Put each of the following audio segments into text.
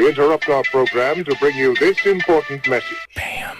We interrupt our program to bring you this important message. Bam.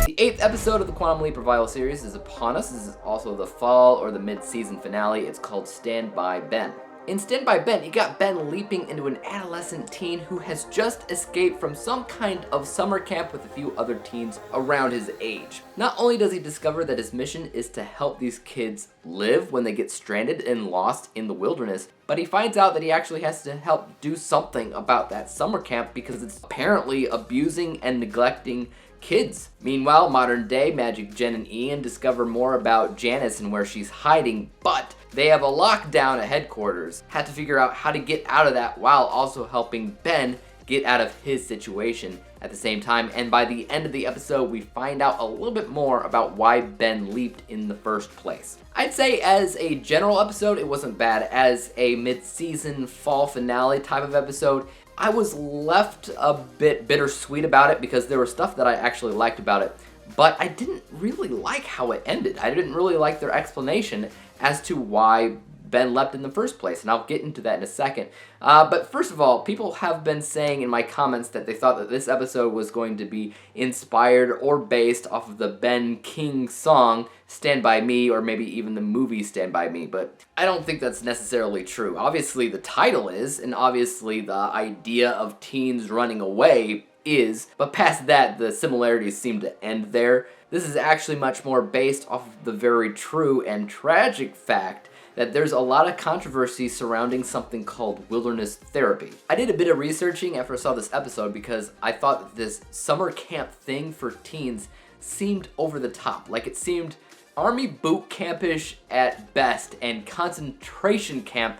The 8th episode of the Quantum Leap Revival series is upon us. This is also the fall or the mid-season finale. It's called Stand By Ben. In Stand By Ben, you got Ben leaping into an adolescent teen who has just escaped from some kind of summer camp with a few other teens around his age. Not only does he discover that his mission is to help these kids live when they get stranded and lost in the wilderness, but he finds out that he actually has to help do something about that summer camp because it's apparently abusing and neglecting kids. Meanwhile, modern day Magic, Jen, and Ian discover more about Janice and where she's hiding, but they have a lockdown at headquarters. Had to figure out how to get out of that while also helping Ben get out of his situation at the same time. And by the end of the episode, we find out a little bit more about why Ben leaped in the first place. I'd say as a general episode, it wasn't bad. As a mid-season fall finale type of episode, I was left a bit bittersweet about it because there was stuff that I actually liked about it, but I didn't really like how it ended. I didn't really like their explanation as to why Ben leapt in the first place, and I'll get into that in a second. But first of all, people have been saying in my comments that they thought that this episode was going to be inspired or based off of the Ben King song, Stand By Me, or maybe even the movie Stand By Me, but I don't think that's necessarily true. Obviously the title is, and obviously the idea of teens running away is, but past that, the similarities seem to end there. This is actually much more based off of the very true and tragic fact that there's a lot of controversy surrounding something called wilderness therapy. I did a bit of researching after I saw this episode because I thought that this summer camp thing for teens seemed over the top. Like it seemed army boot campish at best and concentration camp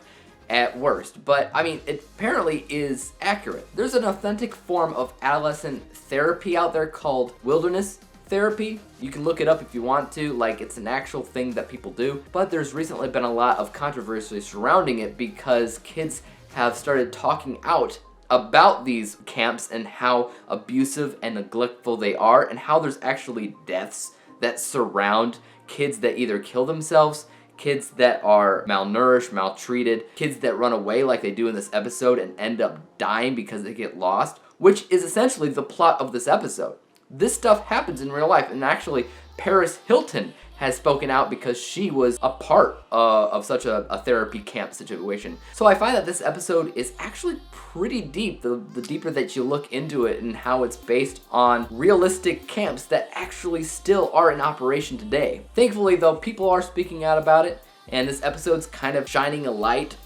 at worst. But I mean, it apparently is accurate. There's an authentic form of adolescent therapy out there called wilderness therapy. You can look it up if you want to, like it's an actual thing that people do, but there's recently been a lot of controversy surrounding it because kids have started talking out about these camps and how abusive and neglectful they are and how there's actually deaths that surround kids that either kill themselves, kids that are malnourished, maltreated, kids that run away like they do in this episode and end up dying because they get lost, which is essentially the plot of this episode. This stuff happens in real life, and actually Paris Hilton has spoken out because she was a part of such a therapy camp situation. So I find that this episode is actually pretty deep, the deeper that you look into it and how it's based on realistic camps that actually still are in operation today. Thankfully though, people are speaking out about it, and this episode's kind of shining a light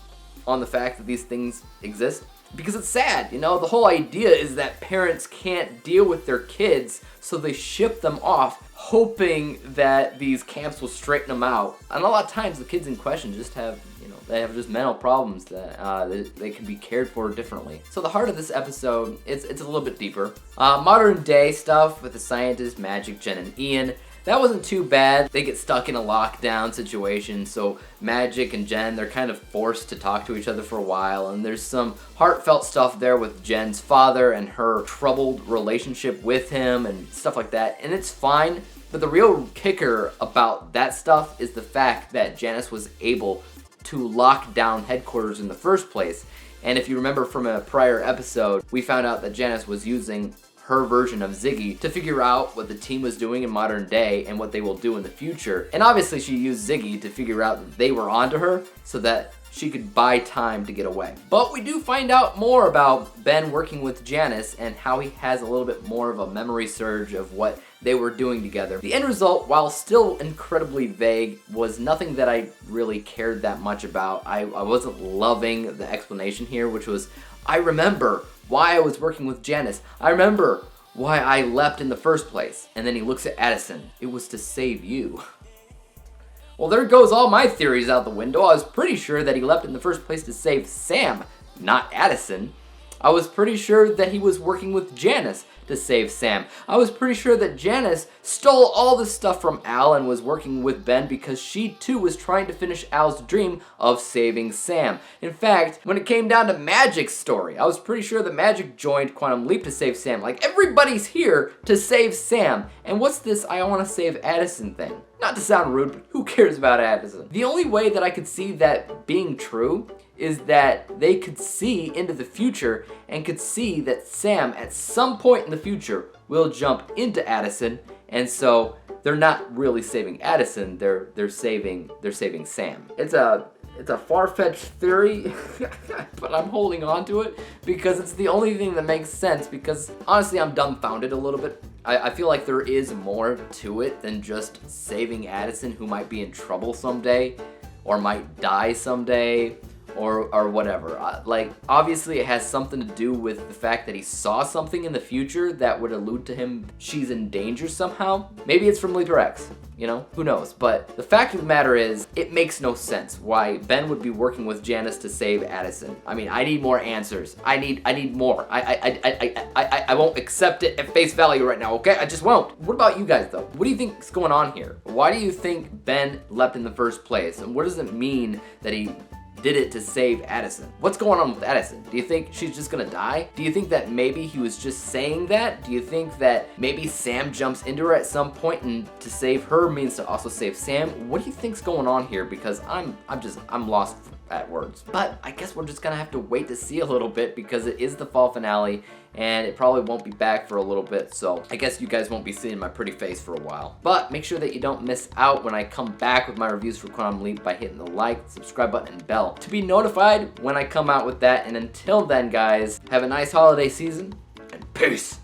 on the fact that these things exist. Because it's sad, you know, the whole idea is that parents can't deal with their kids, so they ship them off, hoping that these camps will straighten them out. And a lot of times the kids in question just have, you know, they have just mental problems that they can be cared for differently. So the heart of this episode, it's a little bit deeper. Modern day stuff with the scientists, Magic, Jen, and Ian. That wasn't too bad. They get stuck in a lockdown situation, so Magic and Jen, they're kind of forced to talk to each other for a while, and there's some heartfelt stuff there with Jen's father and her troubled relationship with him and stuff like that, and it's fine, but the real kicker about that stuff is the fact that Janice was able to lock down headquarters in the first place. And if you remember from a prior episode, we found out that Janice was using her version of Ziggy to figure out what the team was doing in modern day and what they will do in the future. And obviously she used Ziggy to figure out that they were onto her so that she could buy time to get away. But we do find out more about Ben working with Janice and how he has a little bit more of a memory surge of what they were doing together. The end result, while still incredibly vague, was nothing that I really cared that much about. I wasn't loving the explanation here, which was, I remember why I was working with Janice. I remember why I leapt in the first place. And then he looks at Addison. It was to save you. Well, there goes all my theories out the window. I was pretty sure that he leapt in the first place to save Sam, not Addison. I was pretty sure that he was working with Janice to save Sam. I was pretty sure that Janice stole all the stuff from Al and was working with Ben because she too was trying to finish Al's dream of saving Sam. In fact, when it came down to Magic's story, I was pretty sure that Magic joined Quantum Leap to save Sam. Like, everybody's here to save Sam. And what's this I want to save Addison thing? Not to sound rude, but who cares about Addison? The only way that I could see that being true is that they could see into the future and could see that Sam at some point in the future will jump into Addison, and so they're not really saving Addison, they're saving Sam. It's a far-fetched theory, but I'm holding on to it because it's the only thing that makes sense, because honestly I'm dumbfounded a little bit. I feel like there is more to it than just saving Addison, who might be in trouble someday or might die someday or whatever. Like, obviously it has something to do with the fact that he saw something in the future that would allude to him she's in danger somehow. Maybe it's from Leaper X, you know, who knows? But the fact of the matter is, it makes no sense why Ben would be working with Janice to save Addison. I mean, I need more answers. I need more. I won't accept it at face value right now, okay? I just won't. What about you guys, though? What do you think is going on here? Why do you think Ben left in the first place? And what does it mean that he did it to save Addison? What's going on with Addison? Do you think she's just gonna die? Do you think that maybe he was just saying that? Do you think that maybe Sam jumps into her at some point and to save her means to also save Sam? What do you think's going on here? Because I'm lost at words. But I guess we're just gonna have to wait to see a little bit, because it is the fall finale and it probably won't be back for a little bit, so I guess you guys won't be seeing my pretty face for a while. But make sure that you don't miss out when I come back with my reviews for Quantum Leap by hitting the like, subscribe button, and bell to be notified when I come out with that. And until then, guys, have a nice holiday season, and peace!